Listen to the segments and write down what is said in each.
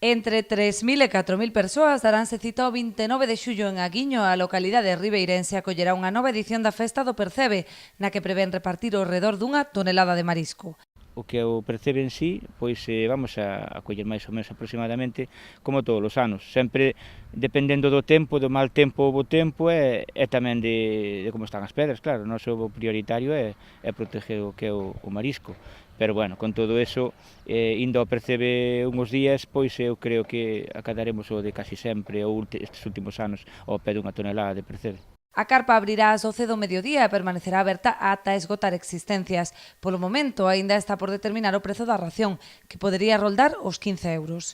Entre 3.000 e 4.000 persoas daránse cita o 29 de xullo en Aguiño. A localidade ribeirense acollerá unha nova edición da Festa do Percebe, na que prevén repartir ao redor dunha tonelada de marisco. O que é o Percebe en sí, pois vamos a coller máis ou menos aproximadamente como todos os anos, sempre dependendo do tempo, do mal tempo ou bo tempo e tamén de como están as pedras, claro, o noso prioritario é proteger o que é o marisco, pero bueno, con todo eso, indo ao Percebe uns días, pois eu creo que acadaremos o de casi sempre, ou estes últimos anos, ao pé dunha tonelada de Percebe. A carpa abrirá ás 12 do mediodía e permanecerá aberta ata esgotar existencias. Polo momento, aínda está por determinar o prezo da ración, que podería roldar os 15 euros.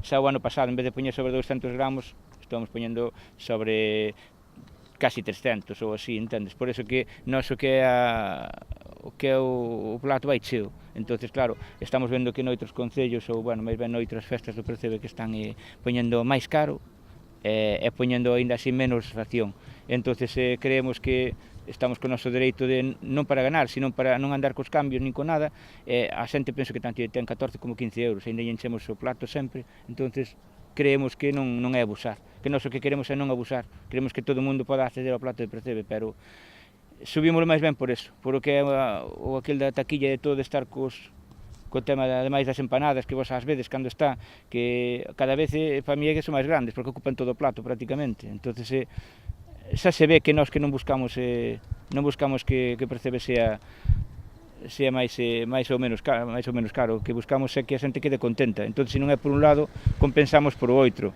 Xa o ano pasado, en vez de poñer sobre 200 gramos, estamos poñendo sobre casi 300 ou así, entendes? Por eso que nós o que é o plato vai cheo. Entonces, claro, estamos vendo que noutros concellos ou, bueno, máis ben noutras festas do Percebe que están poñendo máis caro e poñendo aínda así menos ración. Entonces, creemos que estamos co noso dereito de non para ganar, sino para non andar cos cambios nin con nada. A xente penso que tanto ten 14 como 15 euros, ainda lle enchemos o plato sempre, entonces creemos que non é abusar, que nós o que queremos é non abusar, queremos que todo o mundo poda acceder ao plato de Percebe, pero subímoslo máis ben por eso, por o que é o aquel da taquilla de todo de estar co tema, ademais das empanadas, que vos ás veces cando está, que cada vez para mí é que son máis grandes, porque ocupan todo o plato prácticamente, entonces xa se ve que nós que non buscamos que Percebe sea máis ou menos caro, o que buscamos é que a xente quede contenta, entón se non é por un lado, compensamos por o outro.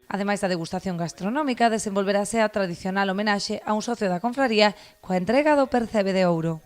Ademais da degustación gastronómica, desenvolverase a tradicional homenaxe a un socio da confraría coa entrega do Percebe de Ouro.